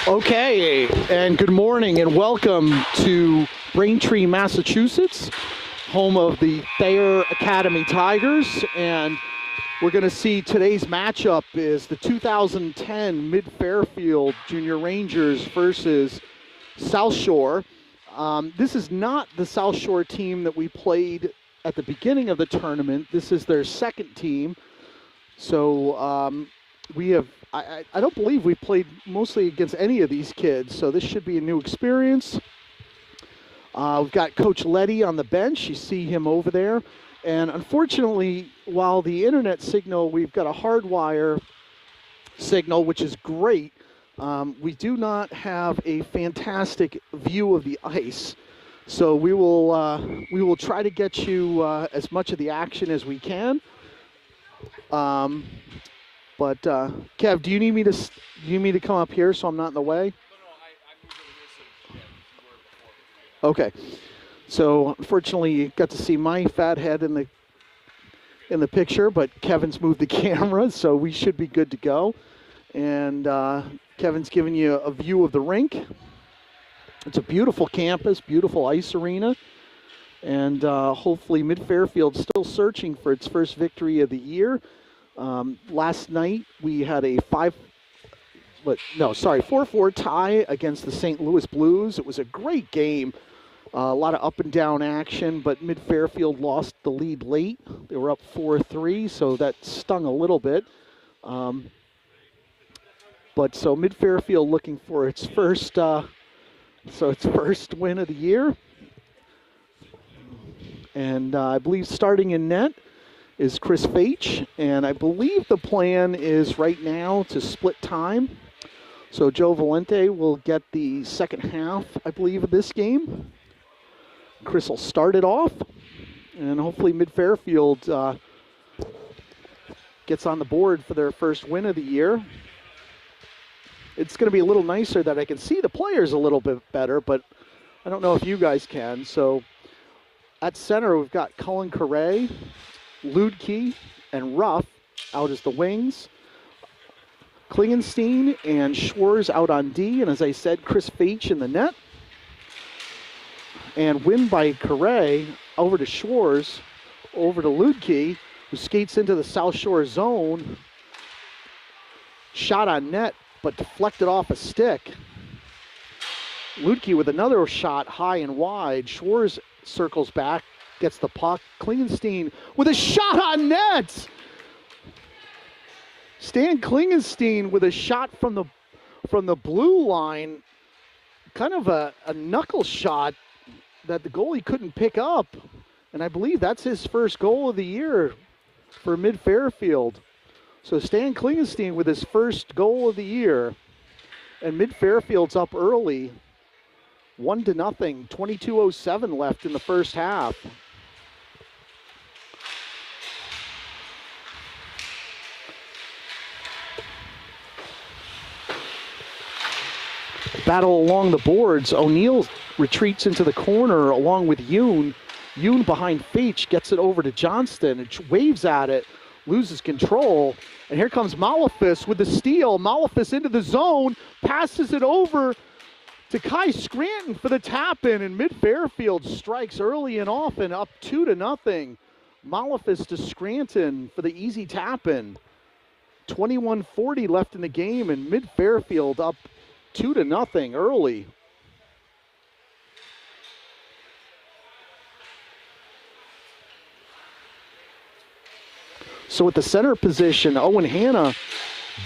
Okay, and good morning and welcome to Braintree, Massachusetts, home of the Thayer Academy Tigers. And we're going to see today's matchup is the 2010 Mid-Fairfield Junior Rangers versus South Shore. This is not the South Shore team that we played at the beginning of the tournament. This is their second team. So we have I don't believe we've played mostly against any of these kids, so this should be a new experience. We've got Coach Letty on the bench. You see him over there. And unfortunately, while the internet signal, we've got a hardwire signal, which is great, we do not have a fantastic view of the ice. So we will try to get you as much of the action as we can. But Kev, do you need me to come up here so I'm not in the way? No, I moved over here so you were before. Okay. So unfortunately, you got to see my fat head in the picture, but Kevin's moved the camera, so we should be good to go. And Kevin's giving you a view of the rink. It's a beautiful campus, beautiful ice arena, and hopefully Mid-Fairfield's still searching for its first victory of the year. Last night we had a 4-4 tie against the St. Louis Blues. It was a great game, a lot of up and down action, but Mid-Fairfield lost the lead late. They were up 4-3, so that stung a little bit. But so Mid-Fairfield looking for its first win of the year. And I believe starting in net is Chris Faich, and I believe the plan is right now to split time. So Joe Valente will get the second half, I believe, of this game. Chris will start it off, and hopefully Mid-Fairfield gets on the board for their first win of the year. It's going to be a little nicer that I can see the players a little bit better, but I don't know if you guys can. So at center, we've got Cullen Correa, Ludke and Ruff out as the wings. Klingenstein and Schwarz out on D. And as I said, Chris Faich in the net. And win by Correa over to Schwarz, over to Ludke, who skates into the South Shore zone. Shot on net, but deflected off a stick. Ludke with another shot high and wide. Schwarz circles back, gets the puck. Klingenstein with a shot on net. Stan Klingenstein with a shot from the blue line. Kind of a knuckle shot that the goalie couldn't pick up. And I believe that's his first goal of the year for Mid-Fairfield. So Stan Klingenstein with his first goal of the year. And Mid-Fairfield's up early. 1-0, 22:07 left in the first half. Battle along the boards. O'Neill retreats into the corner along with Yoon. Yoon behind Faich gets it over to Johnston. It waves at it, loses control. And here comes Malefis with the steal. Malefis into the zone, passes it over to Kai Scranton for the tap-in, and Mid-Fairfield strikes early and often, up 2-0. Malefis to Scranton for the easy tap-in. 21:40 left in the game, and Mid-Fairfield up 2-0 early. So at the center position, Owen Hanna,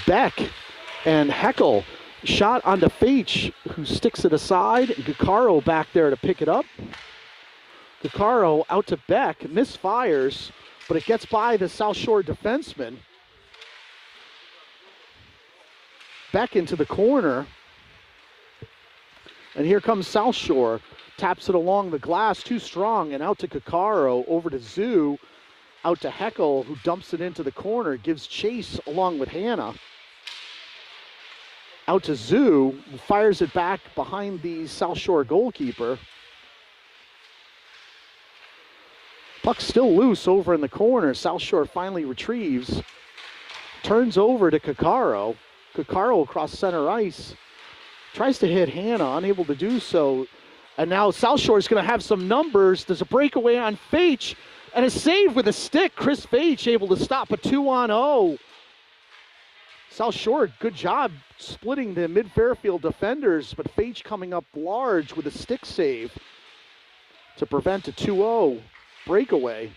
Beck, and Heckel. Shot onto Faich, who sticks it aside. And Gaccaro back there to pick it up. Gaccaro out to Beck, misfires, but it gets by the South Shore defenseman. Beck into the corner. And here comes South Shore. Taps it along the glass, too strong, and out to Gaccaro, over to Zoo, out to Heckel, who dumps it into the corner, gives chase along with Hanna. Out to Zoo, who fires it back behind the South Shore goalkeeper. Puck's still loose over in the corner. South Shore finally retrieves. Turns over to Gaccaro. Gaccaro across center ice. Tries to hit Hannah, unable to do so. And now South Shore is going to have some numbers. There's a breakaway on Faich and a save with a stick. Chris Faich able to stop a 2-on-0. South Shore, good job splitting the mid-Fairfield defenders, but Faich coming up large with a stick save to prevent a 2-0 breakaway.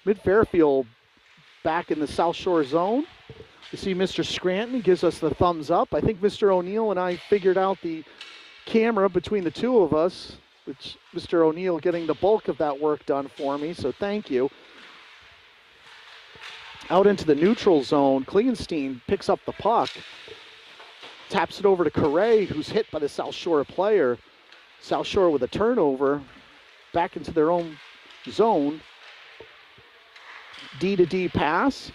Mid-Fairfield back in the South Shore zone. You see Mr. Scranton gives us the thumbs up. I think Mr. O'Neill and I figured out the camera between the two of us, which Mr. O'Neill getting the bulk of that work done for me, so thank you. Out into the neutral zone, Klingenstein picks up the puck, taps it over to Correa, who's hit by the South Shore player. South Shore with a turnover, back into their own zone. D-to-D pass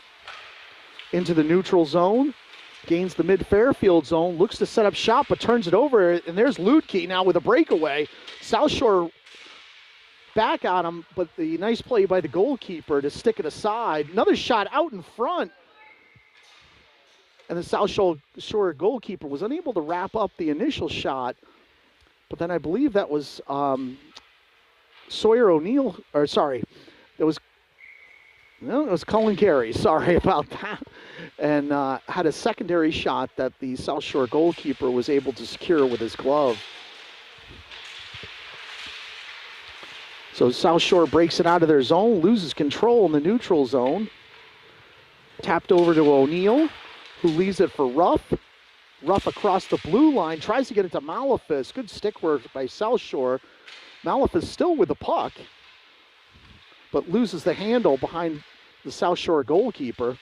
into the neutral zone, gains the mid-Fairfield zone, looks to set up shop, but turns it over, and there's Ludke now with a breakaway. South Shore back on him, but the nice play by the goalkeeper to stick it aside. Another shot out in front, and the South Shore goalkeeper was unable to wrap up the initial shot, but then I believe that was Sawyer O'Neill, or sorry, it was Cullen Carey, sorry about that, and had a secondary shot that the South Shore goalkeeper was able to secure with his glove. So South Shore breaks it out of their zone, loses control in the neutral zone. Tapped over to O'Neill, who leaves it for Ruff. Ruff across the blue line, tries to get it to Malafis. Good stick work by South Shore. Malafis still with the puck, but loses the handle behind the South Shore goalkeeper.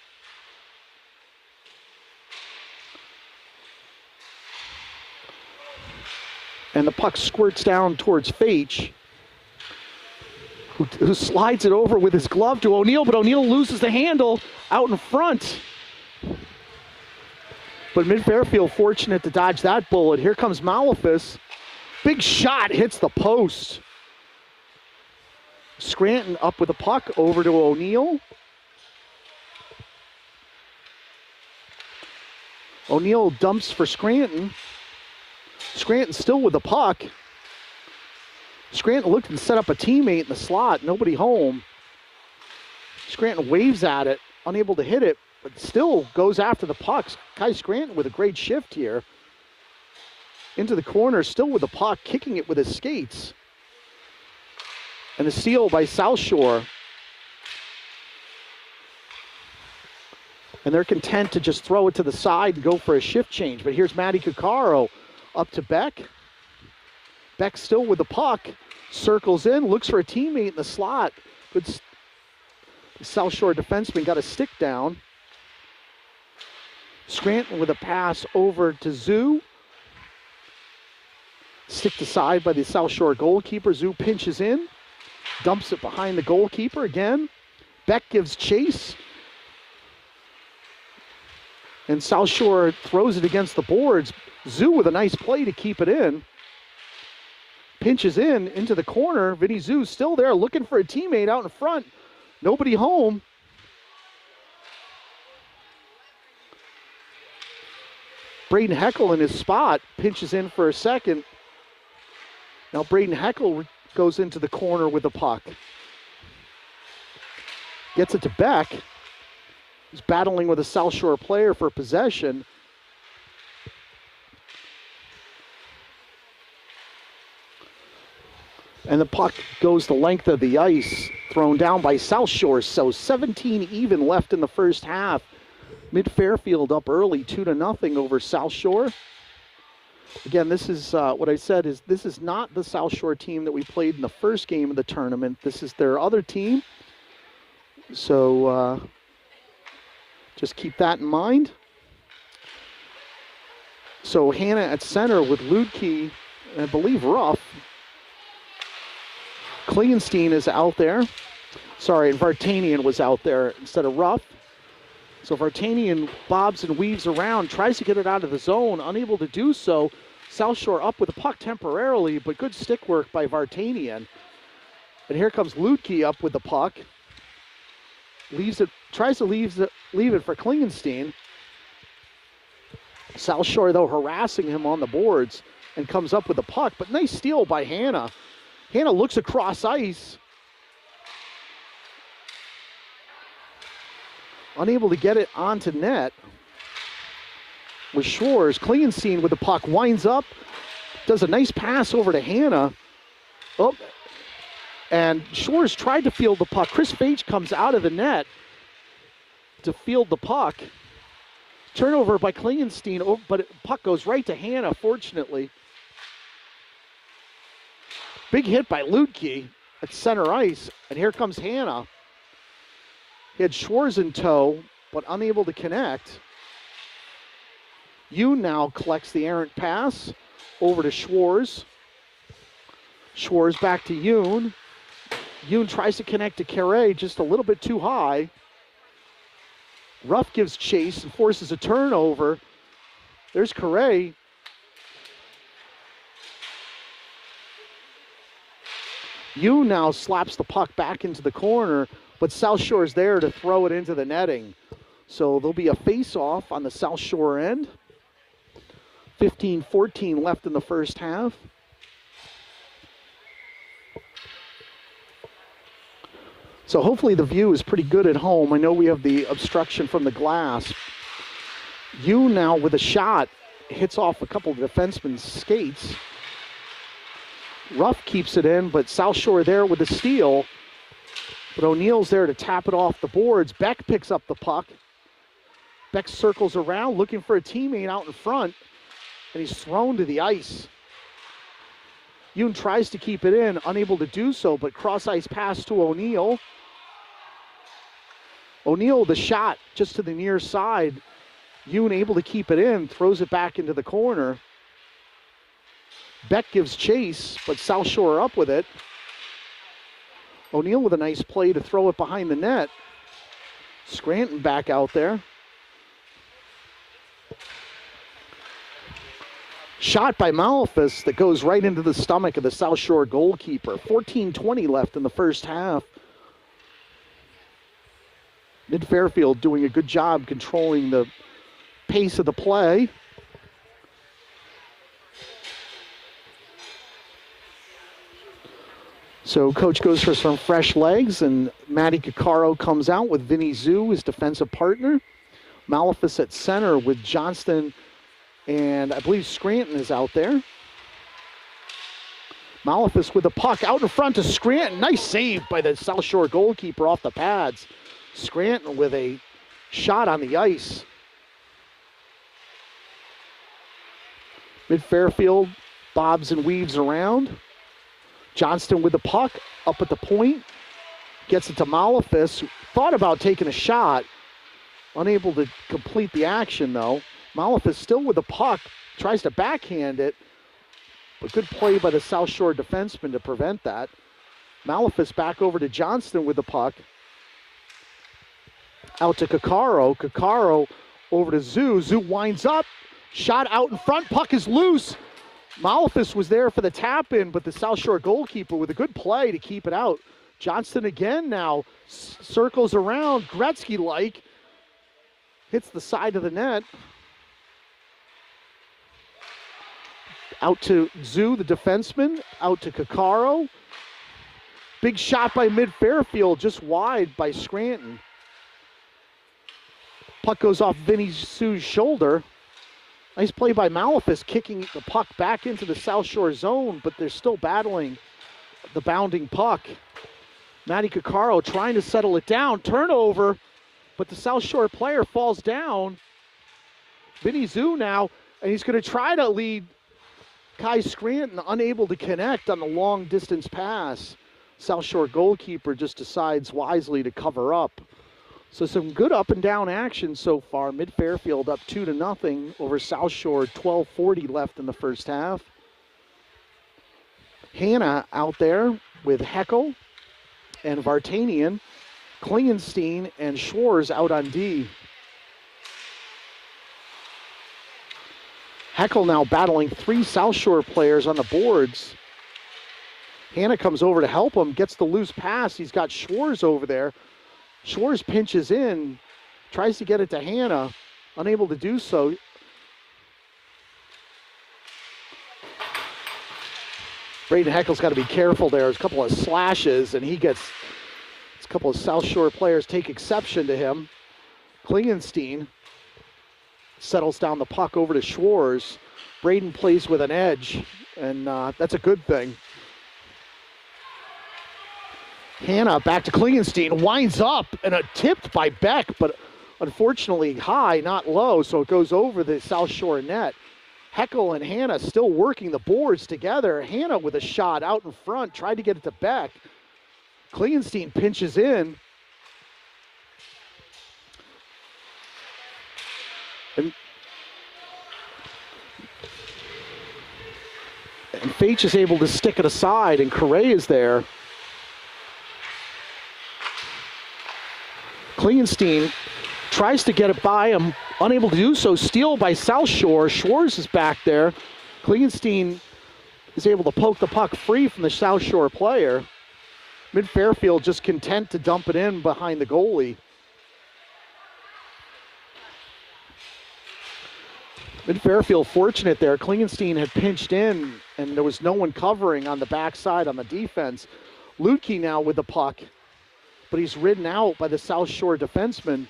And the puck squirts down towards Faich, who slides it over with his glove to O'Neill, but O'Neill loses the handle out in front. But mid-Fairfield fortunate to dodge that bullet. Here comes Malafis. Big shot, hits the post. Scranton up with the puck over to O'Neill. O'Neill dumps for Scranton. Scranton still with the puck. Scranton looked and set up a teammate in the slot, nobody home. Scranton waves at it, unable to hit it, but still goes after the pucks. Kai Scranton with a great shift here. Into the corner, still with the puck, kicking it with his skates. And a steal by South Shore. And they're content to just throw it to the side and go for a shift change. But here's Matty Cuccaro up to Beck. Beck still with the puck, circles in, looks for a teammate in the slot. Good South Shore defenseman got a stick down. Scranton with a pass over to Zoo. Sticked aside by the South Shore goalkeeper. Zoo pinches in, dumps it behind the goalkeeper again. Beck gives chase. And South Shore throws it against the boards. Zoo with a nice play to keep it in. Pinches in into the corner. Vinny Zoo still there looking for a teammate out in front. Nobody home. Braden Heckel in his spot. Pinches in for a second. Now Braden Heckel goes into the corner with the puck. Gets it to Beck. He's battling with a South Shore player for possession. And the puck goes the length of the ice, thrown down by South Shore. So 17 even left in the first half. Mid-Fairfield up early, 2-0 over South Shore. Again, this is what I said is this is not the South Shore team that we played in the first game of the tournament. This is their other team. So just keep that in mind. So Hannah at center with Ludke and I believe Ruff. Klingenstein is out there. Sorry, Vartanian was out there instead of Ruff. So Vartanian bobs and weaves around, tries to get it out of the zone, unable to do so. South Shore up with the puck temporarily, but good stick work by Vartanian. And here comes Ludke up with the puck. Leaves it, tries to leave it for Klingenstein. South Shore, though, harassing him on the boards and comes up with the puck. But nice steal by Hannah. Hannah looks across ice. Unable to get it onto net. With Shores, Klingenstein with the puck, winds up, does a nice pass over to Hannah. Oh, and Shores tried to field the puck. Chris Fage comes out of the net to field the puck. Turnover by Klingenstein, but puck goes right to Hannah, fortunately. Big hit by Ludke at center ice, and here comes Hannah. He had Shores in tow, but unable to connect. Yoon now collects the errant pass over to Schwarz. Schwarz back to Yoon. Yoon tries to connect to Carre, just a little bit too high. Ruff gives chase and forces a turnover. There's Carre. Yoon now slaps the puck back into the corner, but South Shore is there to throw it into the netting. So there'll be a face-off on the South Shore end. 15-14 left in the first half. So hopefully the view is pretty good at home. I know we have the obstruction from the glass. Yoon now with a shot hits off a couple of defensemen's skates. Ruff keeps it in, but South Shore there with the steal. But O'Neill's there to tap it off the boards. Beck picks up the puck. Beck circles around looking for a teammate out in front, and he's thrown to the ice. Yoon tries to keep it in, unable to do so, but cross-ice pass to O'Neill. O'Neill, the shot just to the near side. Yoon able to keep it in, throws it back into the corner. Beck gives chase, but South Shore up with it. O'Neill with a nice play to throw it behind the net. Scranton back out there. Shot by Malefus that goes right into the stomach of the South Shore goalkeeper. 14-20 left in the first half. Mid Fairfield doing a good job controlling the pace of the play. So coach goes for some fresh legs, and Matty Caccaro comes out with Vinny Zhu, his defensive partner. Malefus at center with Johnston, and I believe Scranton is out there. Malefus with the puck out in front to Scranton. Nice save by the South Shore goalkeeper off the pads. Scranton with a shot on the ice. Mid Fairfield bobs and weaves around. Johnston with the puck up at the point. Gets it to Malefus, who thought about taking a shot. Unable to complete the action though. Malefus still with the puck, tries to backhand it, but good play by the South Shore defenseman to prevent that. Malefus back over to Johnston with the puck. Out to Caccaro. Caccaro over to Zhu. Zhu winds up. Shot out in front. Puck is loose. Malefus was there for the tap-in, but the South Shore goalkeeper with a good play to keep it out. Johnston again now circles around, Gretzky-like. Hits the side of the net. Out to Zhu, the defenseman. Out to Caccaro. Big shot by Mid Fairfield, just wide by Scranton. Puck goes off Vinny Zhu's shoulder. Nice play by Malefus, kicking the puck back into the South Shore zone, but they're still battling the bounding puck. Matty Caccaro trying to settle it down. Turnover, but the South Shore player falls down. Vinny Zhu now, and he's going to try to lead Kai Scranton, unable to connect on the long distance pass. South Shore goalkeeper just decides wisely to cover up. So some good up and down action so far. Mid Fairfield up 2-0 over South Shore. 12:40 left in the first half. Hannah out there with Heckel and Vartanian. Klingenstein and Schwarz out on D. Heckel now battling 3 South Shore players on the boards. Hannah comes over to help him, gets the loose pass. He's got Schwarz over there. Schwarz pinches in, tries to get it to Hannah, unable to do so. Braden Heckel's got to be careful there. There's a couple of slashes, and he gets a couple of South Shore players take exception to him. Klingenstein settles down the puck over to Schwarz. Braden plays with an edge, and that's a good thing. Hanna back to Klingenstein, winds up, and tipped by Beck, but unfortunately high, not low, so it goes over the South Shore net. Heckel and Hanna still working the boards together. Hanna with a shot out in front, tried to get it to Beck. Klingenstein pinches in. And Feich is able to stick it aside, and Correa is there. Klingenstein tries to get it by him, unable to do so. Steal by South Shore. Schwarz is back there. Klingenstein is able to poke the puck free from the South Shore player. Mid Fairfield just content to dump it in behind the goalie. Mid Fairfield fortunate there. Klingenstein had pinched in, and there was no one covering on the backside on the defense. Lutke now with the puck, but he's ridden out by the South Shore defenseman.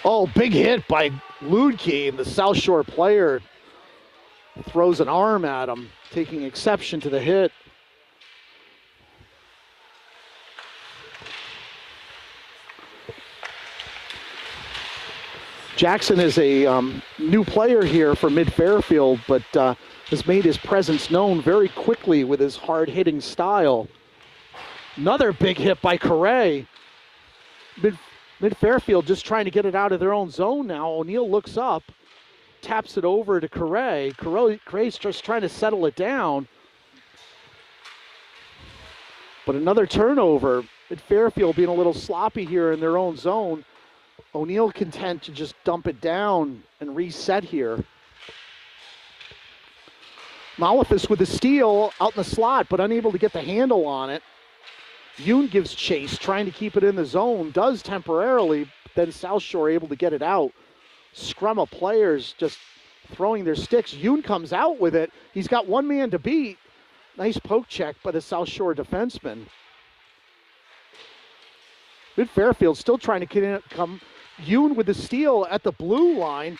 Oh, big hit by Lutke, and the South Shore player throws an arm at him, taking exception to the hit. Jackson is a new player here for Mid Fairfield, but has made his presence known very quickly with his hard-hitting style. Another big hit by Correa. Mid Fairfield just trying to get it out of their own zone now. O'Neill looks up, taps it over to Correa. Correa's just trying to settle it down. But another turnover. Mid Fairfield being a little sloppy here in their own zone. O'Neill content to just dump it down and reset here. Malefis with the steal out in the slot, but unable to get the handle on it. Yoon gives chase, trying to keep it in the zone, does temporarily, then South Shore able to get it out. Scrum of players just throwing their sticks. Yoon comes out with it. He's got one man to beat. Nice poke check by the South Shore defenseman. Mid Fairfield still trying to come. Yoon with the steal at the blue line.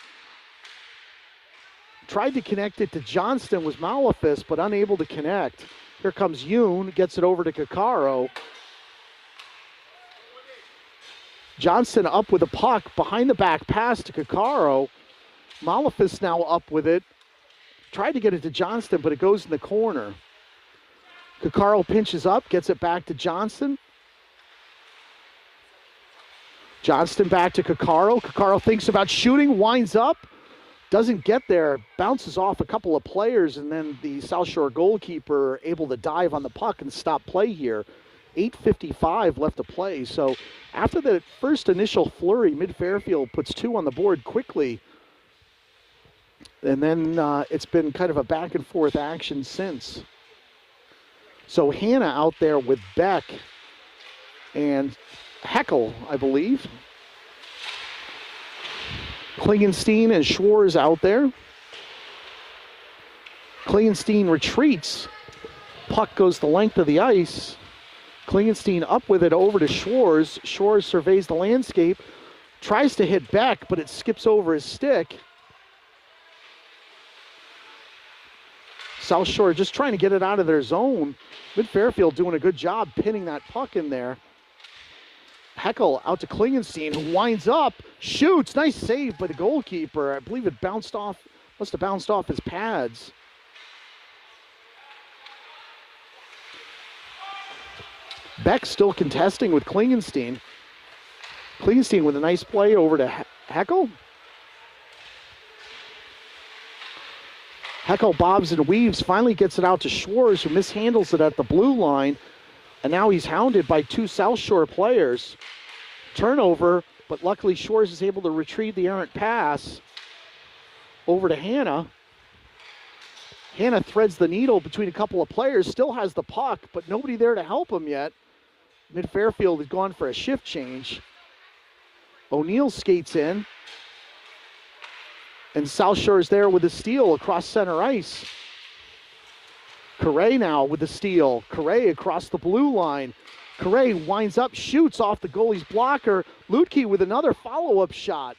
Tried to connect it to Johnston, was Malefis, but unable to connect. Here comes Yoon, gets it over to Kakaro. Johnston up with a puck, behind the back pass to Kakaro. Malefis now up with it. Tried to get it to Johnston, but it goes in the corner. Kakaro pinches up, gets it back to Johnston. Johnston back to Kakaro. Kakaro thinks about shooting, winds up, doesn't get there, bounces off a couple of players, and then the South Shore goalkeeper able to dive on the puck and stop play here. 8:55 left to play. So after the first initial flurry, Mid Fairfield puts two on the board quickly. And then it's been kind of a back and forth action since. So Hanna out there with Beck and Heckel, I believe. Klingenstein and Schwarz out there. Klingenstein retreats. Puck goes the length of the ice. Klingenstein up with it over to Schwarz. Schwarz surveys the landscape, tries to hit Beck, but it skips over his stick. South Shore just trying to get it out of their zone. Mid Fairfield doing a good job pinning that puck in there. Heckel out to Klingenstein, who winds up, shoots. Nice save by the goalkeeper. I believe it bounced off, must have bounced off his pads. Beck still contesting with Klingenstein. Klingenstein with a nice play over to Heckel. Heckel bobs and weaves, finally gets it out to Schwarz, who mishandles it at the blue line. And now he's hounded by two South Shore players. Turnover, but luckily Schwarz is able to retrieve the errant pass over to Hanna. Hanna threads the needle between a couple of players, still has the puck, but nobody there to help him yet. Mid Fairfield has gone for a shift change. O'Neill skates in. And South Shore is there with the steal across center ice. Correa now with the steal. Correa across the blue line. Correa winds up, shoots off the goalie's blocker. Ludke with another follow-up shot.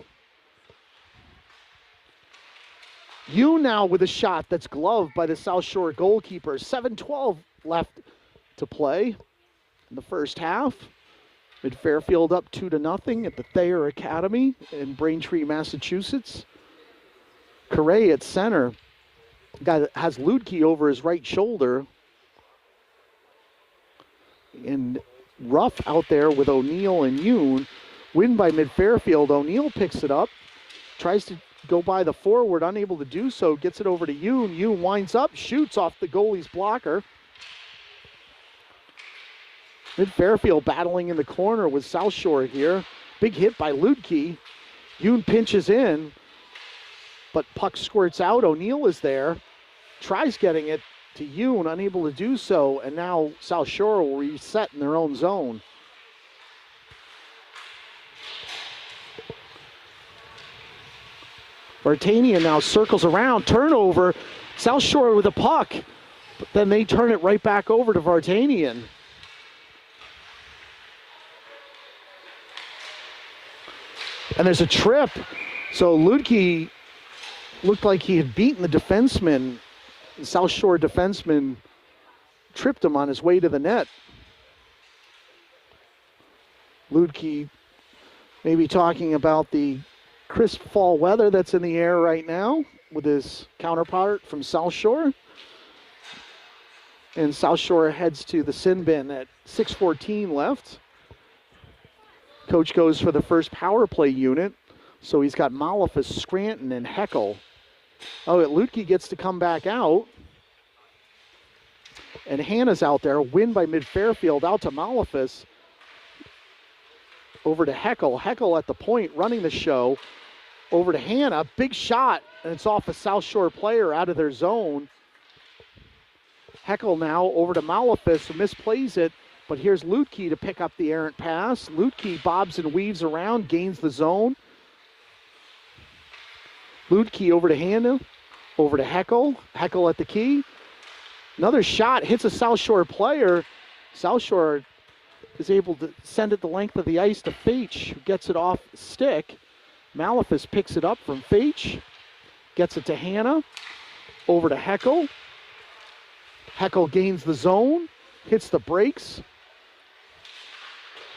You now with a shot that's gloved by the South Shore goalkeeper. 7:12 left to play in the first half. Mid Fairfield up 2-0 at the Thayer Academy in Braintree, Massachusetts. Correa at center. Guy has Ludke over his right shoulder. And rough out there with O'Neill and Yoon. Win by Mid Fairfield. O'Neill picks it up. Tries to go by the forward, unable to do so. Gets it over to Yoon. Yoon winds up, shoots off the goalie's blocker. Mid Fairfield battling in the corner with South Shore here. Big hit by Ludke. Yoon pinches in, but puck squirts out. O'Neill is there. Tries getting it to Yoon, unable to do so, and now South Shore will reset in their own zone. Vartanian now circles around, turnover. South Shore with a puck, but then they turn it right back over to Vartanian. And there's a trip. So Ludke looked like he had beaten the defenseman. The South Shore defenseman tripped him on his way to the net. Ludke maybe talking about the crisp fall weather that's in the air right now with his counterpart from South Shore. And South Shore heads to the sin bin at 6:14 left. Coach goes for the first power play unit. So he's got Malafis, Scranton, and Heckel. Oh, Ludke gets to come back out. And Hannah's out there. Win by Mid Fairfield out to Malafis. Over to Heckel. Heckel at the point running the show. Over to Hannah. Big shot. And it's off a South Shore player out of their zone. Heckel now over to Malafis, who misplays it. But here's Ludke to pick up the errant pass. Ludke bobs and weaves around, gains the zone. Ludke over to Hannah, over to Heckel. Heckel at the key. Another shot hits a South Shore player. South Shore is able to send it the length of the ice to Feich, who gets it off stick. Malafis picks it up from Feich, gets it to Hannah, over to Heckel. Heckel gains the zone, hits the brakes.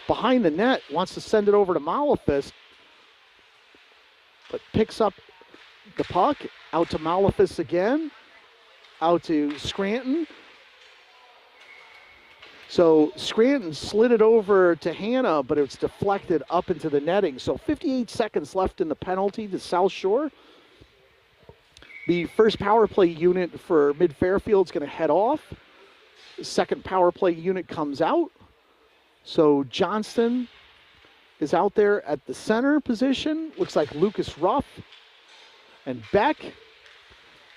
Behind the net, wants to send it over to Malafis, but picks up the puck, out to Malafis again, out to Scranton. So Scranton slid it over to Hannah, but it's deflected up into the netting. So 58 seconds left in the penalty to South Shore. The first power play unit for Mid Fairfield is going to head off. The second power play unit comes out. So Johnston is out there at the center position. Looks like Lucas Ruff and Beck,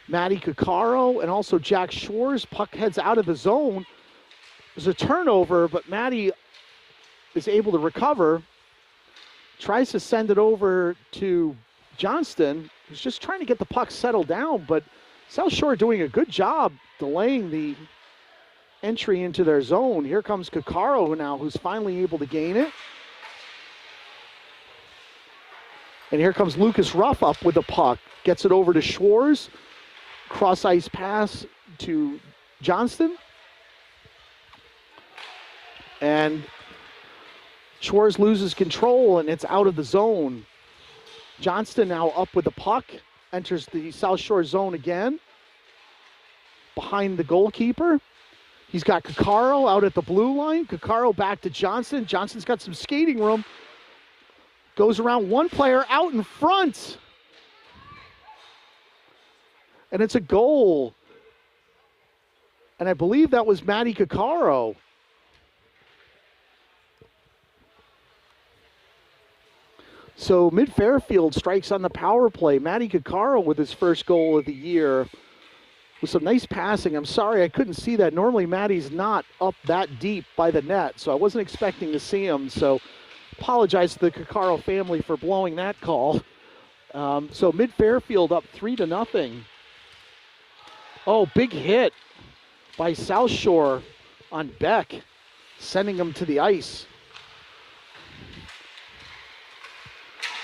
Matty Caccaro, and also Jack Shores. Puck heads out of the zone. There's a turnover, but Matty is able to recover. Tries to send it over to Johnston, who's just trying to get the puck settled down, but South Shore doing a good job delaying the entry into their zone. Here comes Caccaro now, who's finally able to gain it. And here comes Lucas Ruff up with the puck. Gets it over to Schwartz. Cross ice pass to Johnston. And Schwartz loses control and it's out of the zone. Johnston now up with the puck. Enters the South Shore zone again. Behind the goalkeeper. He's got Caccaro out at the blue line. Caccaro back to Johnston. Johnston's got some skating room. Goes around one player out in front. And it's a goal. And I believe that was Matty Caccaro. So Mid Fairfield strikes on the power play. Matty Caccaro with his first goal of the year. With some nice passing. I'm sorry I couldn't see that. Normally Matty's not up that deep by the net, so I wasn't expecting to see him. So apologize to the Caccaro family for blowing that call. So Mid Fairfield up 3-0. Oh, big hit by South Shore on Beck, sending him to the ice.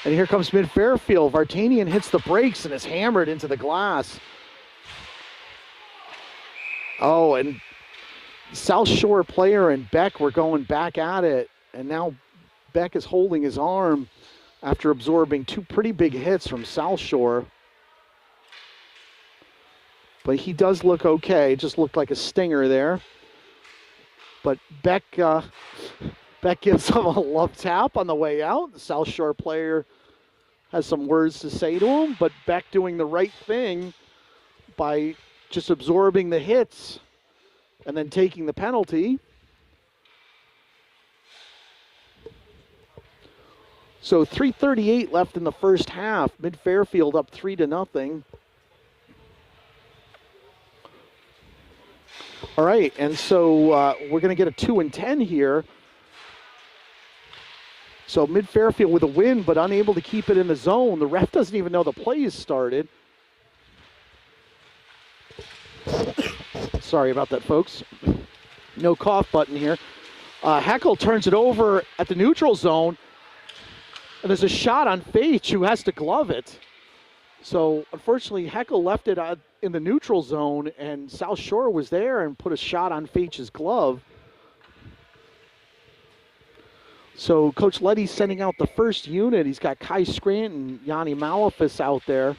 And here comes Mid Fairfield. Vartanian hits the brakes and is hammered into the glass. Oh, and South Shore player and Beck were going back at it. And now Beck is holding his arm after absorbing two pretty big hits from South Shore. But he does look okay. Just looked like a stinger there. But Beck gives him a love tap on the way out. The South Shore player has some words to say to him, but Beck doing the right thing by just absorbing the hits and then taking the penalty. So 3:38 left in the first half. Mid Fairfield up 3-0. All right, and so we're going to get a 2-10 here. So Mid Fairfield with a win, but unable to keep it in the zone. The ref doesn't even know the play has started. Sorry about that, folks. No cough button here. Heckel turns it over at the neutral zone, and there's a shot on Faith, who has to glove it. So unfortunately, Heckel left it in the neutral zone, and South Shore was there and put a shot on Faith's glove. So Coach Letty's sending out the first unit. He's got Kai Scranton, Yanni Malafis out there.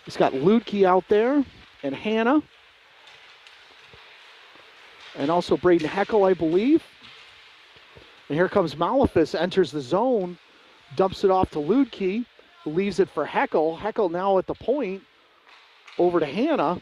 He's got Ludke out there and Hannah. And also Braden Heckel, I believe. And here comes Malafis, enters the zone, dumps it off to Ludke, who leaves it for Heckel. Heckel now at the point, over to Hannah.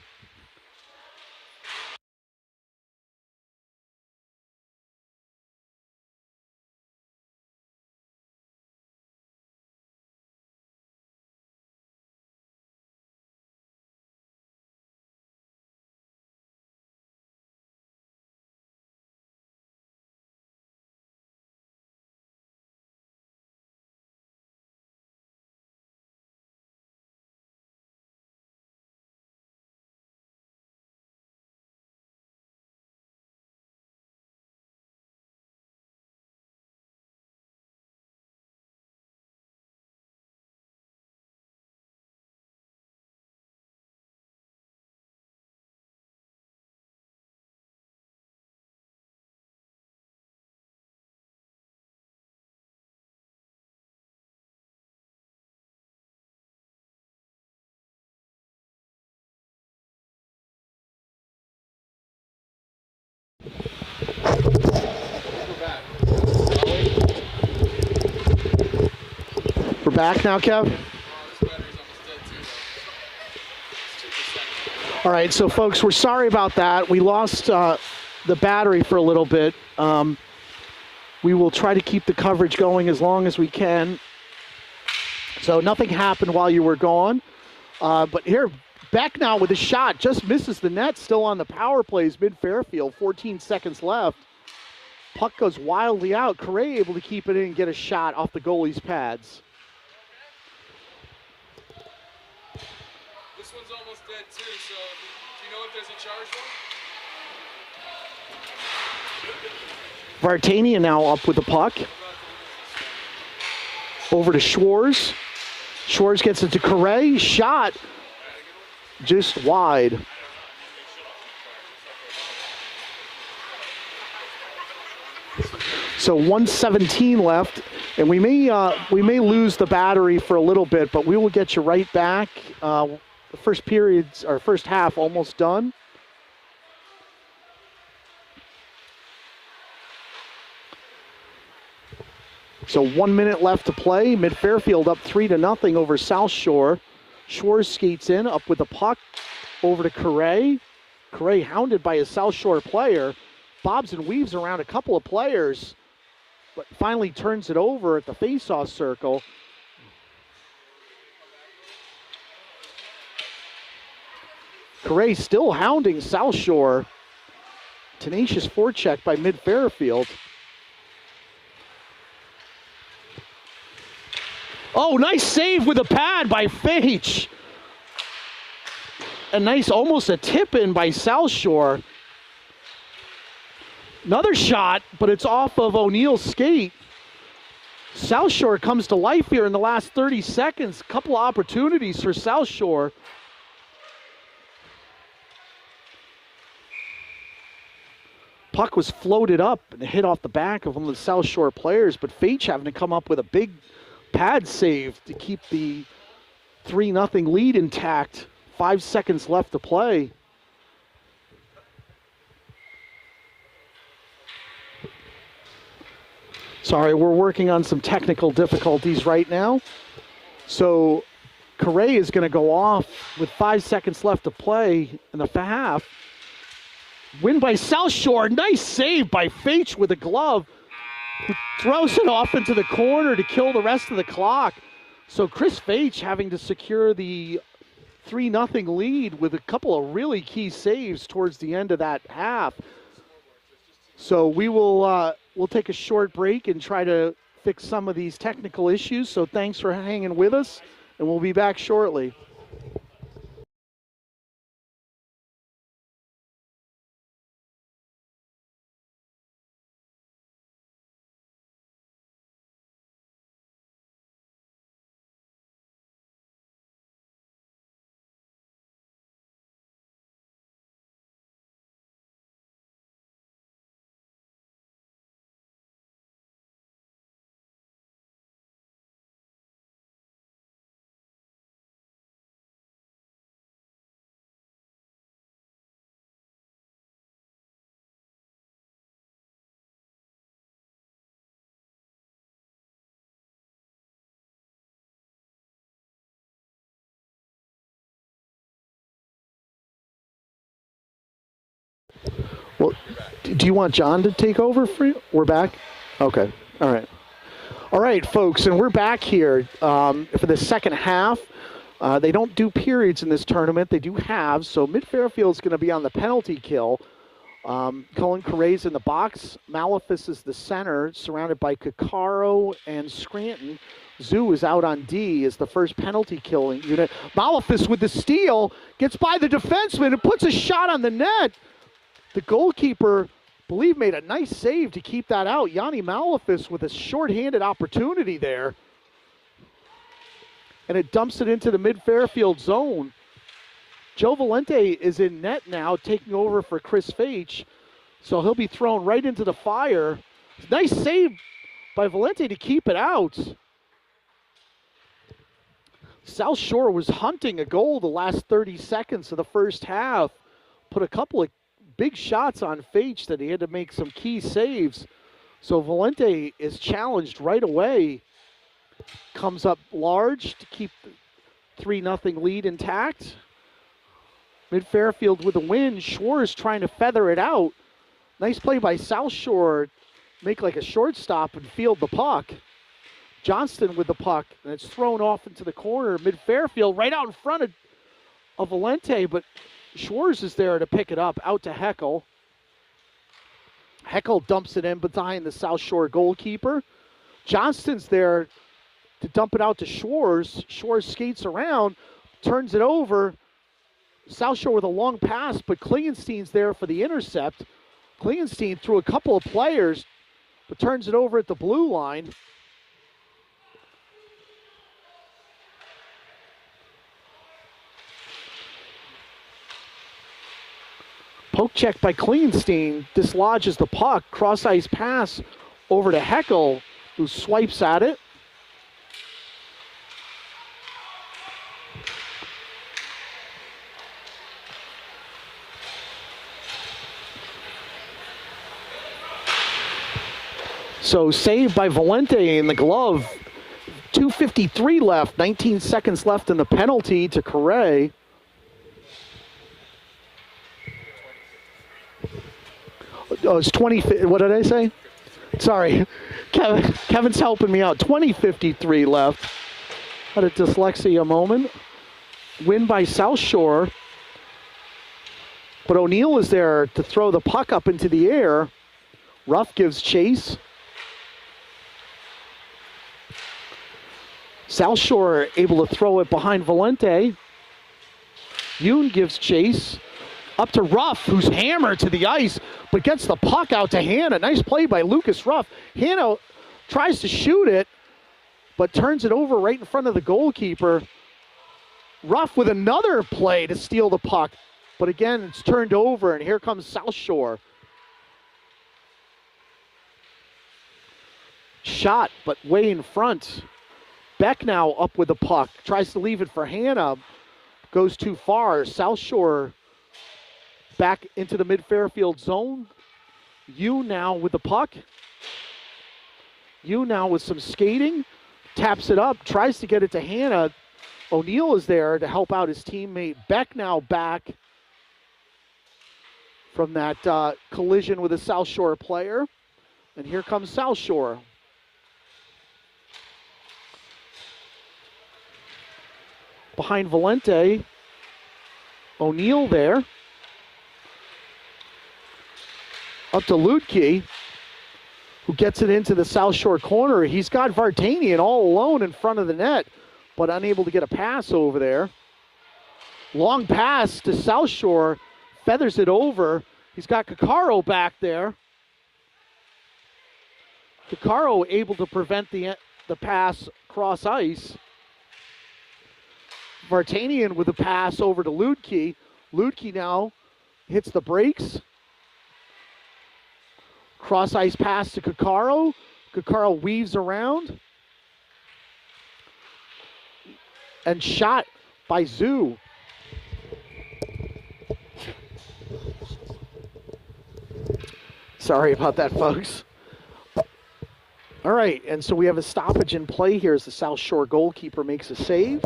We're back now, Kev? All right, so folks, we're sorry about that. We lost the battery for a little bit. We will try to keep the coverage going as long as we can. So nothing happened while you were gone. But here, Beck now with a shot, just misses the net, still on the power plays, Mid Fairfield, 14 seconds left. Puck goes wildly out. Correa able to keep it in and get a shot off the goalie's pads. This one's almost dead too, so do you know if there's a charge one? Vartanian now up with the puck. Over to Schwartz. Schwartz gets it to Correa. Shot just wide. So 1:17 left, and we may lose the battery for a little bit, but we will get you right back. The first period's or first half almost done. So 1 minute left to play. Mid Fairfield up 3-0 over South Shore. Schwartz skates in, up with the puck, over to Correa. Correa hounded by a South Shore player. Bobs and weaves around a couple of players, but finally turns it over at the face-off circle. Correa still hounding South Shore. Tenacious forecheck by Mid Fairfield. Oh, nice save with a pad by Fage. A nice, almost a tip-in by South Shore. Another shot, but it's off of O'Neill's skate. South Shore comes to life here in the last 30 seconds. Couple of opportunities for South Shore. Puck was floated up and hit off the back of one of the South Shore players, but Fage having to come up with a big pad save to keep the 3-0 lead intact. 5 seconds left to play. Sorry, we're working on some technical difficulties right now. So Correa is going to go off with 5 seconds left to play in the half. Win by South Shore. Nice save by Fage with a glove. Who throws it off into the corner to kill the rest of the clock. So Chris Fage having to secure the 3-0 lead with a couple of really key saves towards the end of that half. So we will we'll take a short break and try to fix some of these technical issues. So thanks for hanging with us, and we'll be back shortly. Well, do you want John to take over for you? We're back? Okay. All right. All right, folks, and we're back here for the second half. They don't do periods in this tournament. They do halves, so Mid-Fairfield's going to be on the penalty kill. Cullen Correa's in the box. Malefus is the center, surrounded by Kakaro and Scranton. Zoo is out on D as the first penalty killing unit. Malefus with the steal, gets by the defenseman and puts a shot on the net. The goalkeeper, I believe, made a nice save to keep that out. Yanni Malefus with a shorthanded opportunity there. And it dumps it into the Mid-Fairfield zone. Joe Valente is in net now, taking over for Chris Fage. So he'll be thrown right into the fire. Nice save by Valente to keep it out. South Shore was hunting a goal the last 30 seconds of the first half. Put a couple of big shots on Fage that he had to make some key saves. So Valente is challenged right away. Comes up large to keep the 3-0 lead intact. Mid-Fairfield with a win. Schwartz trying to feather it out. Nice play by South Shore. Make like a shortstop and field the puck. Johnston with the puck, and it's thrown off into the corner. Mid-Fairfield right out in front of Valente, but Schwartz is there to pick it up, out to Heckel. Heckel dumps it in behind the South Shore goalkeeper. Johnston's there to dump it out to Schwartz. Schwartz skates around, turns it over. South Shore with a long pass, but Klingenstein's there for the intercept. Klingenstein threw a couple of players, but turns it over at the blue line. Poke check by Klingenstein, dislodges the puck, cross-ice pass over to Heckel, who swipes at it. So saved by Valente in the glove. 2:53 left, 19 seconds left in the penalty to Correa. Oh, it's 20, what did I say? Sorry, Kevin's helping me out. 20:53 left. Had a dyslexia moment. Win by South Shore. But O'Neill is there to throw the puck up into the air. Ruff gives chase. South Shore able to throw it behind Valente. Yoon gives chase. Up to Ruff, who's hammered to the ice, but gets the puck out to Hannah. Nice play by Lucas Ruff. Hannah tries to shoot it, but turns it over right in front of the goalkeeper. Ruff with another play to steal the puck, but again, it's turned over, and here comes South Shore. Shot, but way in front. Beck now up with the puck. Tries to leave it for Hannah. Goes too far. South Shore back into the mid-Fairfield zone. You now with the puck. You now with some skating. Taps it up. Tries to get it to Hannah. O'Neill is there to help out his teammate. Beck now back from that collision with a South Shore player. And here comes South Shore. Behind Valente. O'Neill there. Up to Lutke, who gets it into the South Shore corner. He's got Vartanian all alone in front of the net, but unable to get a pass over there. Long pass to South Shore, feathers it over. He's got Kakaro back there. Kakaro able to prevent the pass cross ice. Vartanian with a pass over to Lutke. Lutke now hits the brakes. Cross ice pass to Kakaro. Kakaro weaves around. And shot by Zoo. Sorry about that, folks. All right, and so we have a stoppage in play here as the South Shore goalkeeper makes a save.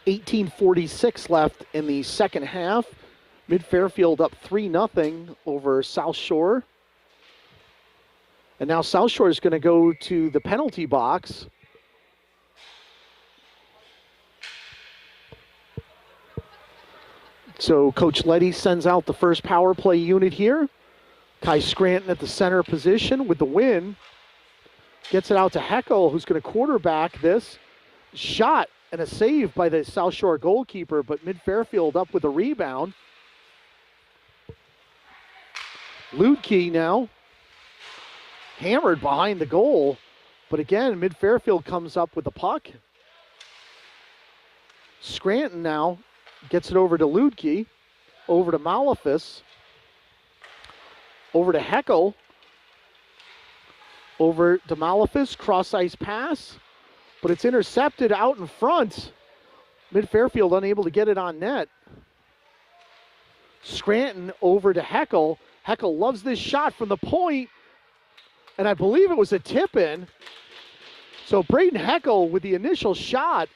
18:46 left in the second half. Mid-Fairfield up 3-0 over South Shore. And now South Shore is going to go to the penalty box. So Coach Letty sends out the first power play unit here. Kai Scranton at the center position with the win. Gets it out to Heckel, who's going to quarterback this. Shot and a save by the South Shore goalkeeper, but Mid-Fairfield up with a rebound. Lutke now hammered behind the goal, but again, Mid-Fairfield comes up with the puck. Scranton now gets it over to Lutke, over to Malafis, over to Heckel, over to Malafis, cross-ice pass, but it's intercepted out in front. Mid-Fairfield unable to get it on net. Scranton over to Heckel. Heckel loves this shot from the point, and I believe it was a tip-in. So Braden Heckel with the initial shot,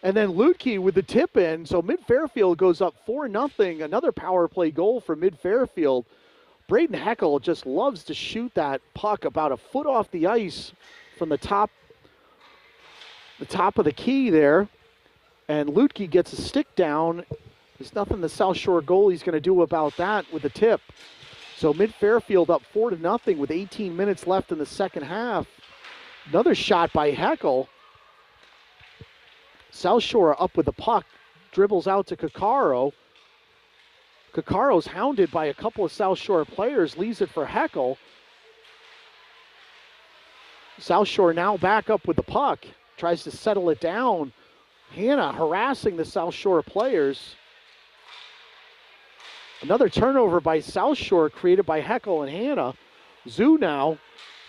and then Lutke with the tip-in. So Mid-Fairfield goes up 4-0. Another power play goal for Mid-Fairfield. Braden Heckel just loves to shoot that puck about a foot off the ice from the top of the key there. And Lutke gets a stick down. There's nothing the South Shore goalie's going to do about that with the tip. So Mid-Fairfield up 4-0 with 18 minutes left in the second half. Another shot by Heckel. South Shore up with the puck. Dribbles out to Kakaro. Kakaro's hounded by a couple of South Shore players. Leaves it for Heckel. South Shore now back up with the puck. Tries to settle it down. Hannah harassing the South Shore players. Another turnover by South Shore created by Heckel and Hannah. Zoo now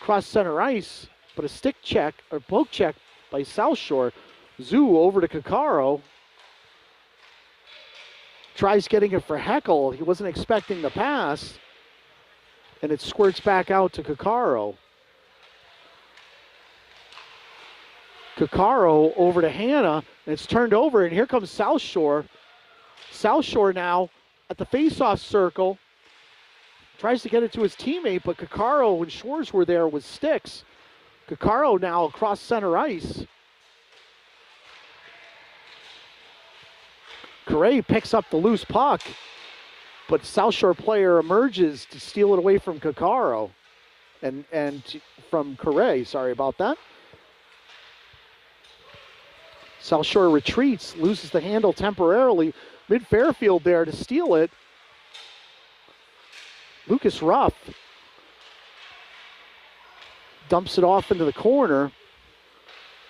cross center ice, but a stick check or poke check by South Shore. Zoo over to Kakaro. Tries getting it for Heckel. He wasn't expecting the pass. And it squirts back out to Kakaro. Kakaro over to Hannah. And it's turned over, and here comes South Shore. South Shore now at the face-off circle. Tries to get it to his teammate, but Kakaro and Schwartz were there with sticks. Kakaro now across center ice. Correa picks up the loose puck, but South Shore player emerges to steal it away from Kakaro. and from Correa. Sorry about that. South Shore retreats, loses the handle temporarily. Mid Fairfield there to steal it. Lucas Ruff dumps it off into the corner.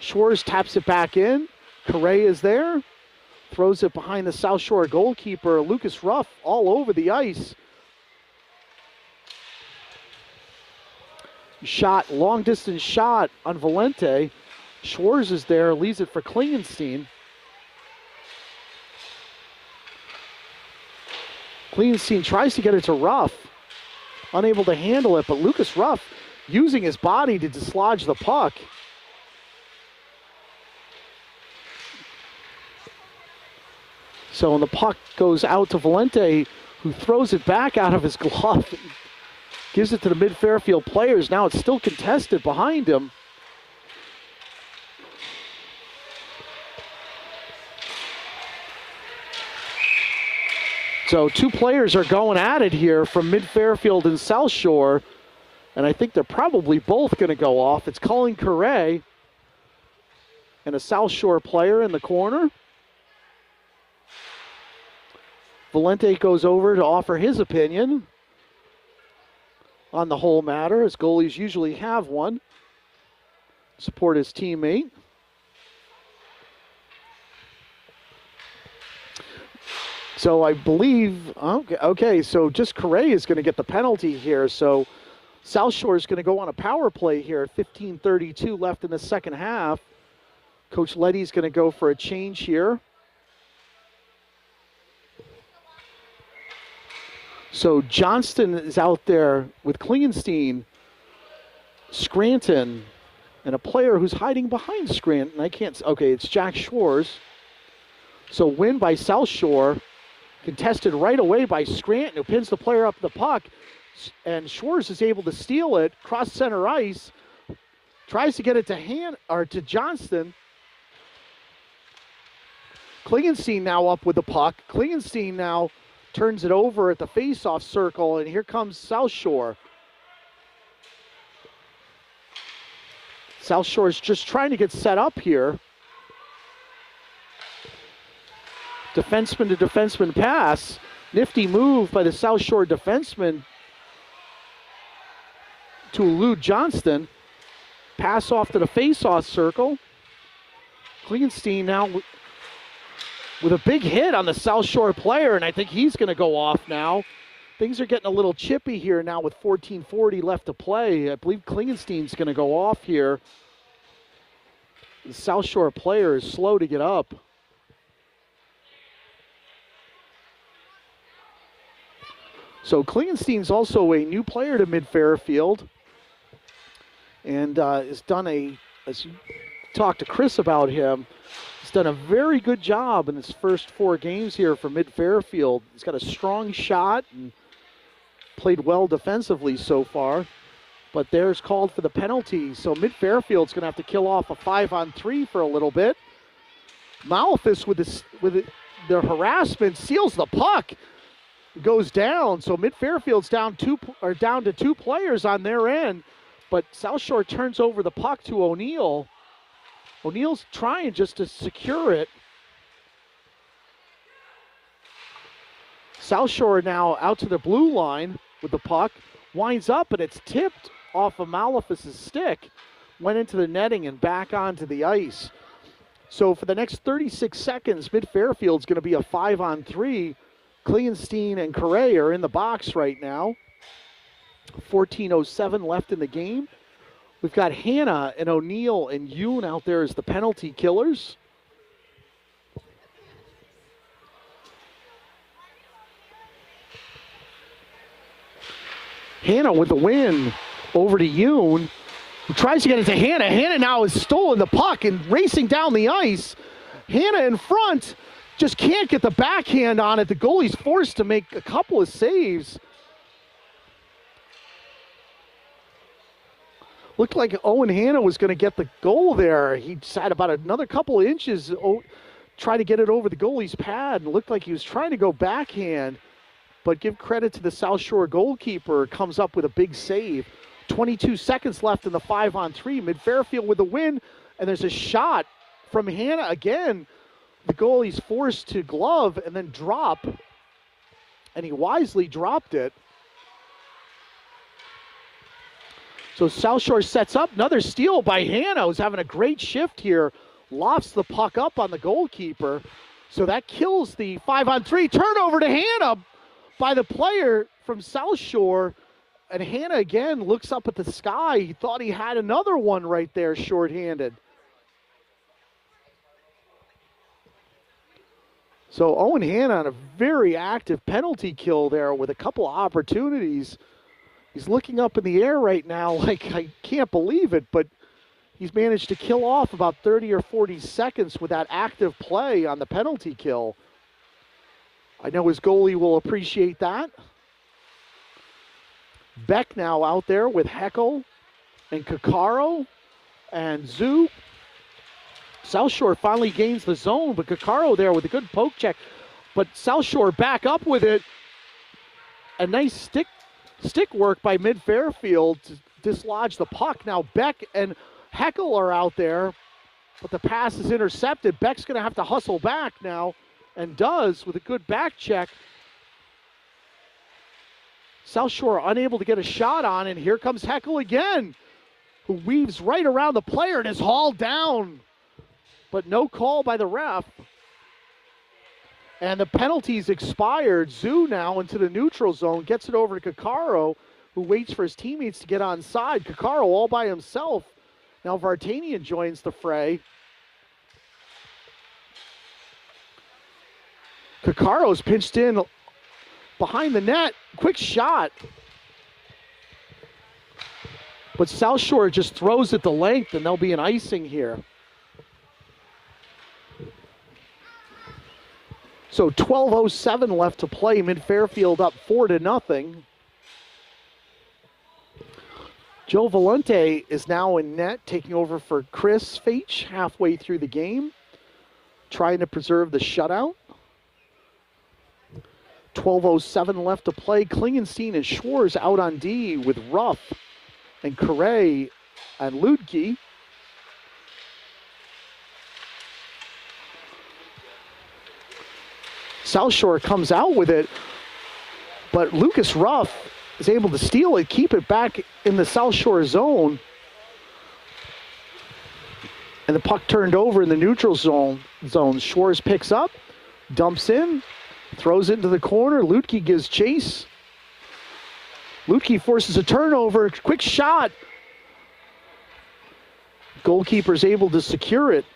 Shores taps it back in. Correa is there. Throws it behind the South Shore goalkeeper. Lucas Ruff all over the ice. Shot, long distance shot on Valente. Schwarz is there, leaves it for Klingenstein. Klingenstein tries to get it to Ruff. Unable to handle it, but Lucas Ruff using his body to dislodge the puck. So when the puck goes out to Valente, who throws it back out of his glove, gives it to the mid Fairfield players. Now it's still contested behind him. So two players are going at it here from mid Fairfield and South Shore. And I think they're probably both going to go off. It's Colin Correa and a South Shore player in the corner. Valente goes over to offer his opinion on the whole matter, as goalies usually have one. Support his teammate. So I believe, okay, so just Correa is going to get the penalty here. So South Shore is going to go on a power play here. 15:32 left in the second half. Coach Letty's going to go for a change here. So Johnston is out there with Klingenstein, Scranton, and a player who's hiding behind Scranton. I can't, okay, it's Jack Schwarz. So win by South Shore, contested right away by Scranton, who pins the player up the puck, and Schwarz is able to steal it, cross center ice, tries to get it to Johnston. Klingenstein now up with the puck. Klingenstein now turns it over at the face-off circle, and here comes South Shore. South Shore is just trying to get set up here. Defenseman to defenseman pass. Nifty move by the South Shore defenseman to elude Johnston. Pass off to the face-off circle. Klingenstein now with a big hit on the South Shore player, and I think he's going to go off now. Things are getting a little chippy here now with 14:40 left to play. I believe Klingenstein's going to go off here. The South Shore player is slow to get up. So Klingenstein's also a new player to mid Fairfield, and has done as you talked to Chris about him, he's done a very good job in his first 4 games here for mid Fairfield. He's got a strong shot and played well defensively so far, but there's called for the penalty. So mid Fairfield's going to have to kill off a 5-on-3 for a little bit. Malefus with the harassment seals the puck. Goes down, so mid Fairfield's down to 2 players on their end, but South Shore turns over the puck to O'Neill. O'Neill's trying just to secure it. South Shore now out to the blue line with the puck, winds up, and it's tipped off of Malefus's stick, went into the netting and back onto the ice. So for the next 36 seconds, mid Fairfield's going to be a 5-on-3. Klingenstein and Correa are in the box right now. 14:07 left in the game. We've got Hanna and O'Neill and Yoon out there as the penalty killers. Hanna with the win over to Yoon, who tries to get it to Hanna. Hanna now has stolen the puck and racing down the ice. Hanna in front. Just can't get the backhand on it. The goalie's forced to make a couple of saves. Looked like Owen Hanna was going to get the goal there. He just had about another couple of inches, try to get it over the goalie's pad, and looked like he was trying to go backhand. But give credit to the South Shore goalkeeper, comes up with a big save. 22 seconds left in the 5-on-3. Mid-Fairfield with the win, and there's a shot from Hannah again. The goalie's forced to glove and then drop, and he wisely dropped it. So South Shore sets up another steal by Hannah, who's having a great shift here. Lofts the puck up on the goalkeeper. So that kills the 5-on-3. Turnover to Hannah by the player from South Shore. And Hannah again looks up at the sky. He thought he had another one right there, shorthanded. So Owen Hannah on a very active penalty kill there with a couple of opportunities. He's looking up in the air right now like, I can't believe it, but he's managed to kill off about 30 or 40 seconds with that active play on the penalty kill. I know his goalie will appreciate that. Beck now out there with Heckel and Kakaro and Zoo. South Shore finally gains the zone, but Kakaro there with a good poke check. But South Shore back up with it. A nice stick work by Mid-Fairfield to dislodge the puck. Now Beck and Heckel are out there, but the pass is intercepted. Beck's going to have to hustle back now, and does with a good back check. South Shore unable to get a shot on, and here comes Heckel again, who weaves right around the player and is hauled down, but no call by the ref. And the penalty's expired. Zoo now into the neutral zone, gets it over to Kakaro, who waits for his teammates to get on side. Kakaro all by himself. Now Vartanian joins the fray. Kakaro's pinched in behind the net. Quick shot. But South Shore just throws it the length, and there'll be an icing here. So 12:07 left to play. Mid-Fairfield up 4-0. Joe Valente is now in net, taking over for Chris Feich halfway through the game, trying to preserve the shutout. 12:07 left to play. Klingenstein and Schwarz out on D with Ruff and Correa and Ludke. South Shore comes out with it, but Lucas Ruff is able to steal it, keep it back in the South Shore zone. And the puck turned over in the neutral zone. Schwarz picks up, dumps in, throws it into the corner. Ludke gives chase. Ludke forces a turnover, quick shot. Goalkeeper's able to secure it.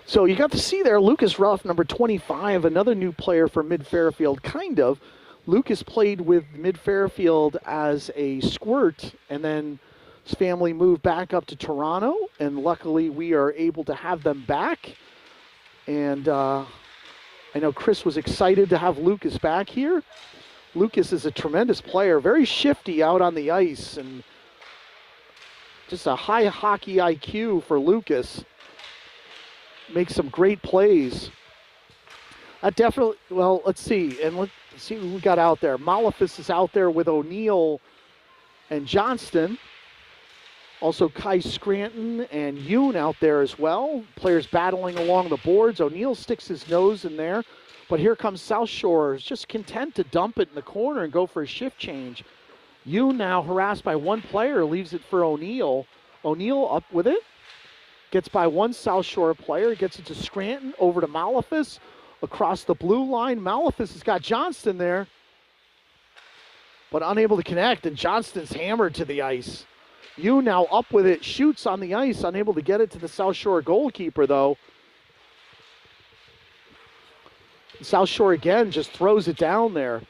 So you got to see there, Lucas Ruff, number 25, another new player for Mid-Fairfield, kind of. Lucas played with Mid-Fairfield as a squirt, and then his family moved back up to Toronto, and luckily we are able to have them back. And I know Chris was excited to have Lucas back here. Lucas is a tremendous player, very shifty out on the ice, and just a high hockey IQ for Lucas. Makes some great plays. Definitely, well, let's see. And let's see who we got out there. Malefis is out there with O'Neill and Johnston. Also Kai Scranton and Yoon out there as well. Players battling along the boards. O'Neill sticks his nose in there. But here comes South Shore, just content to dump it in the corner and go for a shift change. Yoon now harassed by one player, leaves it for O'Neill. O'Neill up with it. Gets by one South Shore player, gets it to Scranton, over to Malefis, across the blue line. Malefis has got Johnston there, but unable to connect, and Johnston's hammered to the ice. You now up with it, shoots on the ice, unable to get it to the South Shore goalkeeper, though. South Shore again just throws it down there.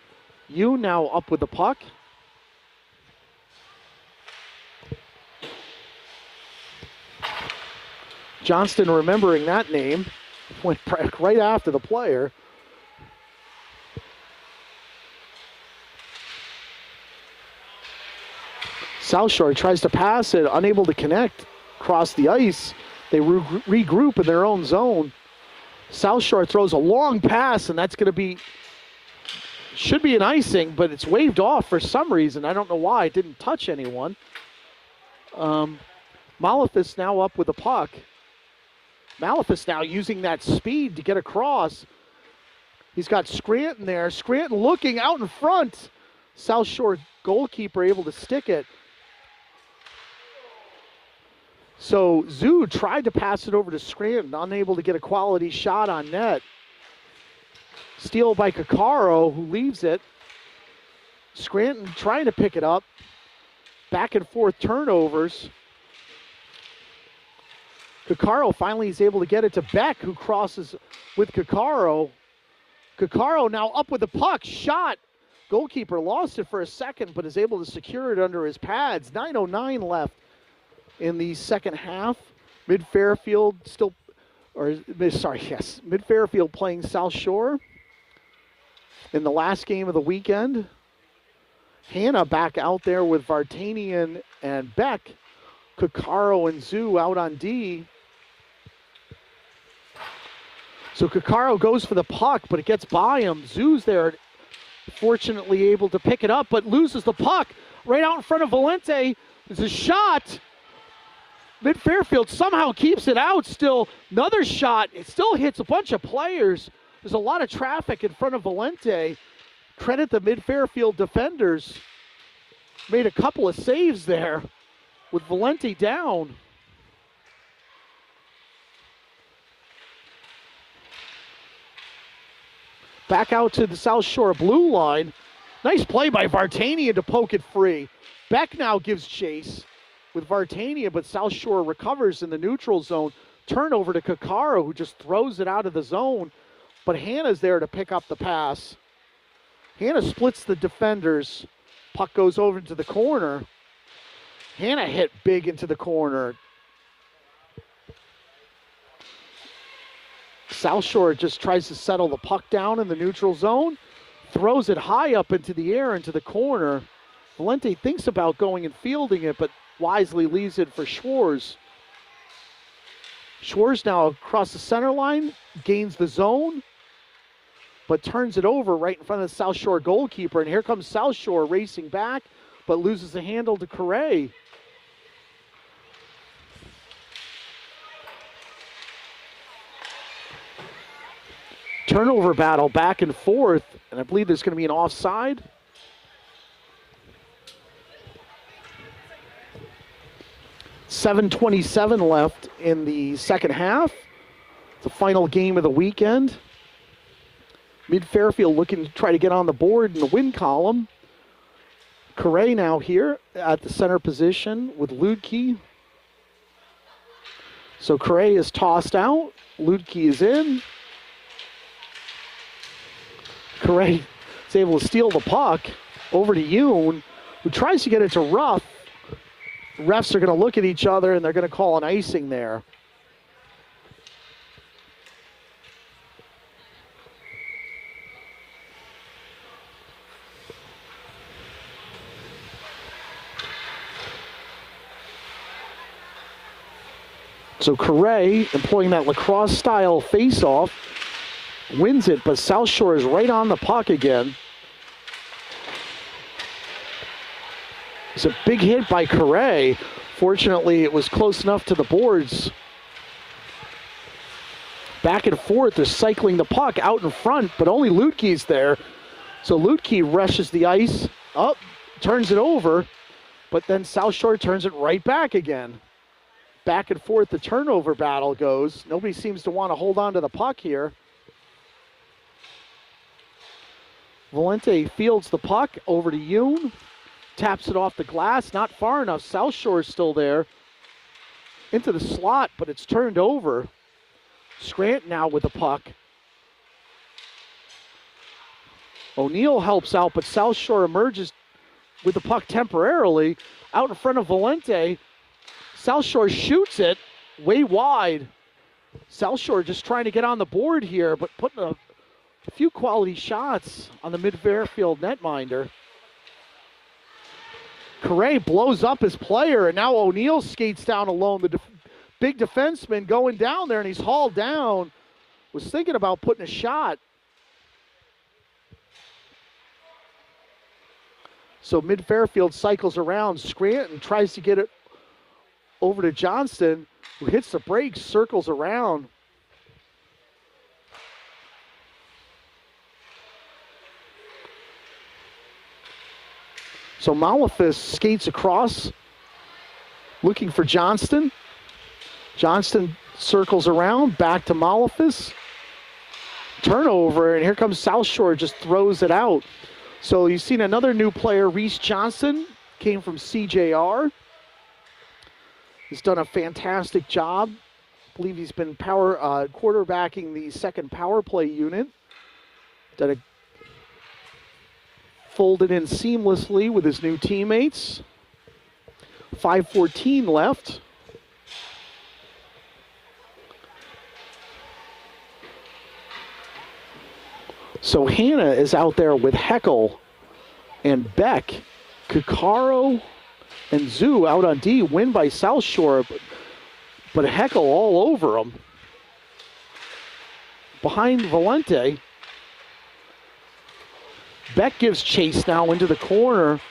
You now up with the puck. Johnston, remembering that name, went right after the player. South Shore tries to pass it, unable to connect across the ice. They regroup in their own zone. South Shore throws a long pass, and that's going to be Should be an icing, but it's waved off for some reason. I don't know why. It didn't touch anyone. Malefus now up with the puck. Malefus now using that speed to get across. He's got Scranton there. Scranton looking out in front. South Shore goalkeeper able to stick it. So Zoo tried to pass it over to Scranton, unable to get a quality shot on net. Steal by Kakaro, who leaves it. Scranton trying to pick it up. Back and forth turnovers. Kakaro finally is able to get it to Beck, who crosses with Kakaro. Kakaro now up with the puck. Shot. Goalkeeper lost it for a second, but is able to secure it under his pads. 9:09 left in the second half. Mid Fairfield playing South Shore in the last game of the weekend. Hannah back out there with Vartanian and Beck. Kakaro and Zoo out on D. So Kakaro goes for the puck, but it gets by him. Zoo's there, fortunately able to pick it up, but loses the puck right out in front of Valente. There's a shot. Mid Fairfield somehow keeps it out still. Another shot. It still hits a bunch of players. There's a lot of traffic in front of Valente. Credit the Mid Fairfield defenders. Made a couple of saves there with Valente down. Back out to the South Shore blue line. Nice play by Vartanian to poke it free. Beck now gives chase with Vartanian, but South Shore recovers in the neutral zone. Turnover to Kakaro, who just throws it out of the zone. But Hannah's there to pick up the pass. Hannah splits the defenders. Puck goes over into the corner. Hannah hit big into the corner. South Shore just tries to settle the puck down in the neutral zone. Throws it high up into the air into the corner. Valente thinks about going and fielding it, but wisely leaves it for Schwarz. Schwarz now across the center line, gains the zone, but turns it over right in front of the South Shore goalkeeper. And here comes South Shore racing back, but loses the handle to Correa. Turnover battle back and forth, and I believe there's going to be an offside. .7:27 left in the second half. It's the final game of the weekend. Mid Fairfield looking to try to get on the board in the win column. Correa now here at the center position with Ludke. So Correa is tossed out. Ludke is in. Correa is able to steal the puck over to Yoon, who tries to get it to Ruff. Refs are going to look at each other and they're going to call an icing there. So Correa, employing that lacrosse style face-off, wins it, but South Shore is right on the puck again. It's a big hit by Correa. Fortunately, it was close enough to the boards. Back and forth, they're cycling the puck out in front, but only Ludke's there. So Ludke rushes the ice, up, turns it over, but then South Shore turns it right back again. Back and forth, the turnover battle goes. Nobody seems to want to hold on to the puck here. Valente fields the puck over to Yoon. Taps it off the glass, not far enough. South Shore is still there. Into the slot, but it's turned over. Scranton now with the puck. O'Neill helps out, but South Shore emerges with the puck temporarily. Out in front of Valente. South Shore shoots it way wide. South Shore just trying to get on the board here, but putting a few quality shots on the mid-Fairfield netminder. Correa blows up his player, and now O'Neill skates down alone. The big defenseman going down there, and he's hauled down. Was thinking about putting a shot. So mid-Fairfield cycles around. Scranton tries to get it over to Johnston, who hits the brakes, circles around. So Malafis skates across, looking for Johnston. Johnston circles around, back to Malafis. Turnover, and here comes South Shore, just throws it out. So you've seen another new player, Reese Johnson, came from CJR. He's done a fantastic job. I believe he's been quarterbacking the second power play unit. Folded in seamlessly with his new teammates. 5:14 left. So Hannah is out there with Heckel and Beck. Kikaro and Zoo out on D, win by South Shore, but Heckel all over them. Behind Valente. Beck gives chase now into the corner.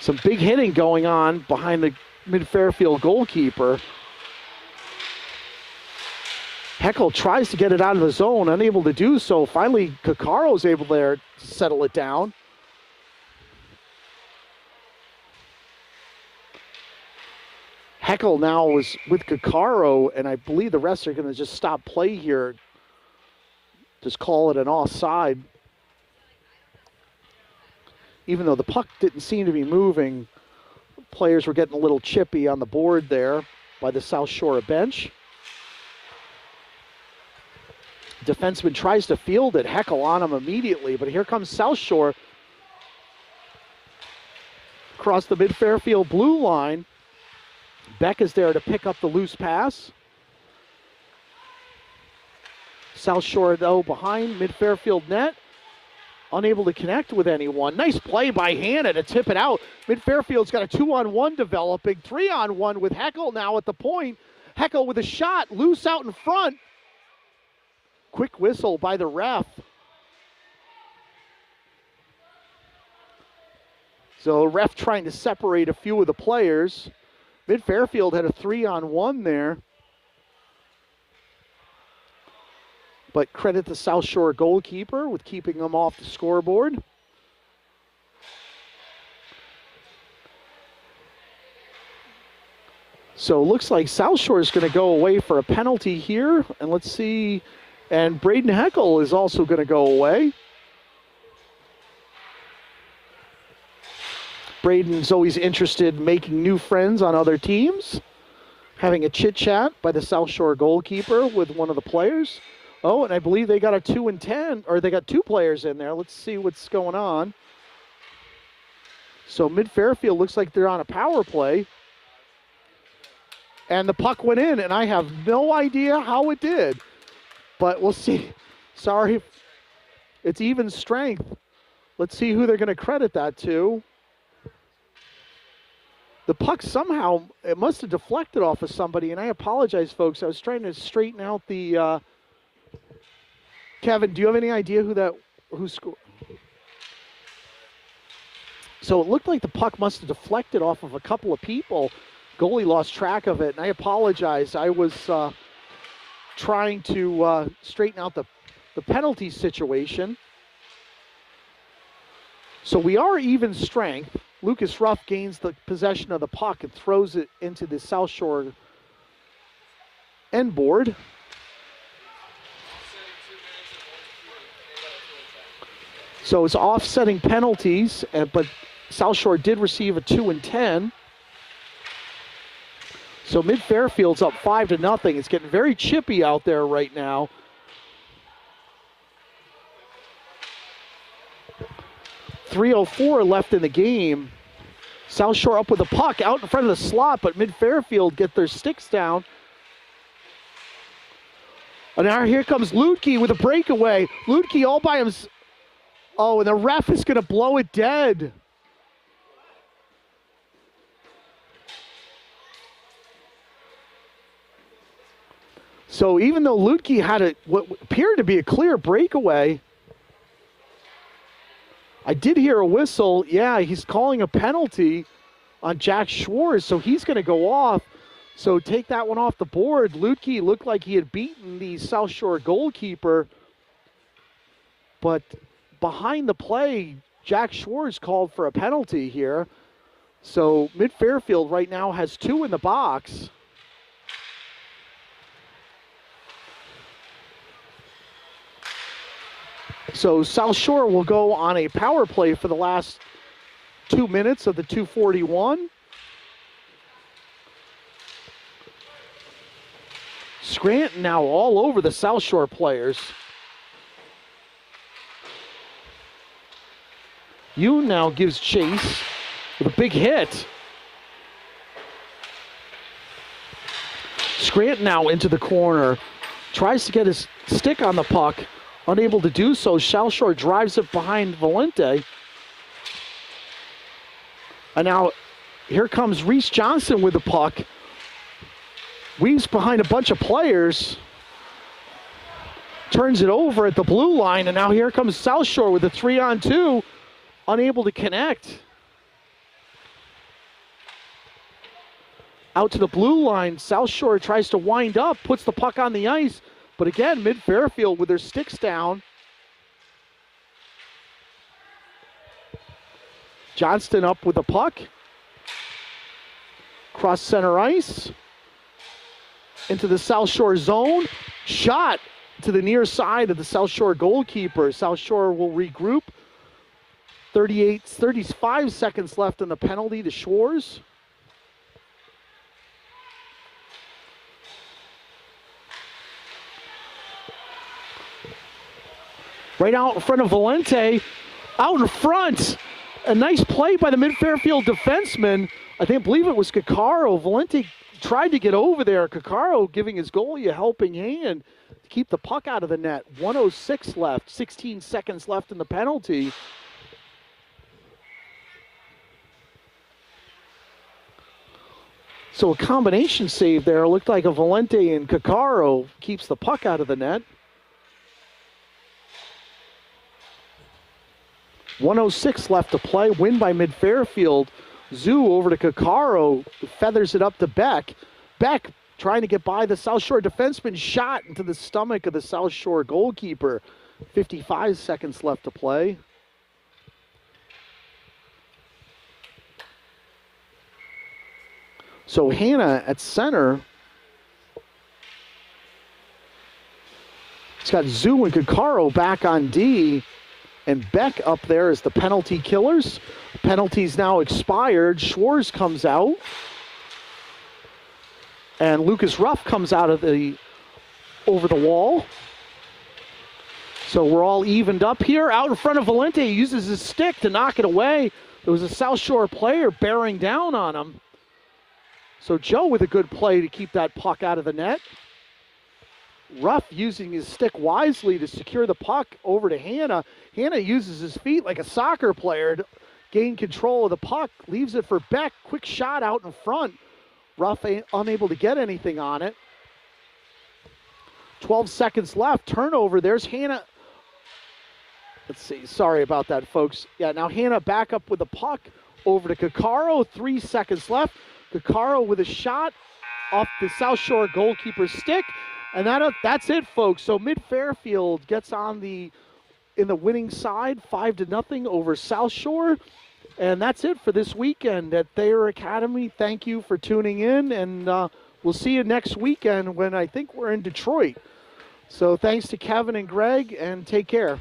Some big hitting going on behind the mid-Fairfield goalkeeper. Heckel tries to get it out of the zone, unable to do so. Finally, Kikaro's able there to settle it down. Heckel now was with Kikaro, and I believe the rest are going to just stop play here. Just call it an offside. Even though the puck didn't seem to be moving, players were getting a little chippy on the board there by the South Shore bench. Defenseman tries to field it. Heckel on him immediately, but here comes South Shore. Across the mid-Fairfield blue line. Beck is there to pick up the loose pass. South Shore, though, behind mid-Fairfield net. Unable to connect with anyone. Nice play by Hannah to tip it out. Mid-Fairfield's got a 2-on-1 developing. 3-on-1 with Heckel now at the point. Heckel with a shot, loose out in front. Quick whistle by the ref. So the ref trying to separate a few of the players. Mid-Fairfield had a 3-on-1 there. But credit the South Shore goalkeeper with keeping them off the scoreboard. So it looks like South Shore is going to go away for a penalty here. And let's see. And Braden Heckel is also going to go away. Braden's always interested in making new friends on other teams. Having a chit-chat by the South Shore goalkeeper with one of the players. Oh, and I believe they got a 2-and-10, or they got two players in there. Let's see what's going on. So mid-Fairfield looks like they're on a power play. And the puck went in, and I have no idea how it did. But we'll see. Sorry. It's even strength. Let's see who they're going to credit that to. The puck somehow, it must have deflected off of somebody, and I apologize, folks. I was trying to straighten out the... Kevin, do you have any idea who scored? So it looked like the puck must have deflected off of a couple of people. Goalie lost track of it, and I apologize. I was trying to straighten out the penalty situation. So we are even strength. Lucas Ruff gains the possession of the puck and throws it into the South Shore end board. So it's offsetting penalties, but South Shore did receive a 2-and-10. So mid-Fairfield's up 5-0. It's getting very chippy out there right now. .304 left in the game. South Shore up with the puck out in front of the slot, but mid-Fairfield get their sticks down. And now here comes Ludke with a breakaway. Ludke all by himself. Oh, and the ref is going to blow it dead. So even though Ludke had what appeared to be a clear breakaway, I did hear a whistle. Yeah, he's calling a penalty on Jack Schwartz, so he's going to go off. So take that one off the board. Lutke looked like he had beaten the South Shore goalkeeper, but behind the play, Jack Schwartz called for a penalty here. So Mid-Fairfield right now has 2 in the box. So South Shore will go on a power play for the last 2 minutes of the 2:41. Scranton now all over the South Shore players. Yoon now gives chase with a big hit. Scranton now into the corner. Tries to get his stick on the puck. Unable to do so. South Shore drives it behind Valente. And now here comes Reese Johnson with the puck. Weaves behind a bunch of players. Turns it over at the blue line. And now here comes South Shore with a 3-on-2. Unable to connect. Out to the blue line. South Shore tries to wind up. Puts the puck on the ice. But again, Mid-Fairfield with their sticks down. Johnston up with the puck. Cross center ice. Into the South Shore zone. Shot to the near side of the South Shore goalkeeper. South Shore will regroup. 35 seconds left on the penalty to Shores. Right out in front of Valente. Out in front. A nice play by the Mid-Fairfield defenseman. I believe it was Caccaro. Valente tried to get over there. Caccaro giving his goalie a helping hand to keep the puck out of the net. 1:06 left. 16 seconds left in the penalty. So a combination save there. It looked like a Valente and Caccaro keeps the puck out of the net. 1:06 left to play. Win by Mid-Fairfield. Zoo over to Caccaro. Feathers it up to Beck. Beck trying to get by the South Shore defenseman. Shot into the stomach of the South Shore goalkeeper. 55 seconds left to play. So Hannah at center. It's got Zoo and Caccaro back on D. And Beck up there is the penalty killers. Penalty's now expired. Schwartz comes out. And Lucas Ruff comes out of over the wall. So we're all evened up here. Out in front of Valente, he uses his stick to knock it away. There was a South Shore player bearing down on him. So Joe with a good play to keep that puck out of the net. Ruff using his stick wisely to secure the puck over to Hannah. Hannah uses his feet like a soccer player to gain control of the puck. Leaves it for Beck. Quick shot out in front. Ruff unable to get anything on it. 12 seconds left. Turnover. There's Hannah. Let's see. Sorry about that, folks. Yeah, now Hannah back up with the puck over to Caccaro. 3 seconds left. Caccaro with a shot off the South Shore goalkeeper's stick. And that's it, folks. So Mid-Fairfield gets on in the winning side, 5-0 over South Shore. And that's it for this weekend at Thayer Academy. Thank you for tuning in, and we'll see you next weekend when I think we're in Detroit. So thanks to Kevin and Greg, and take care.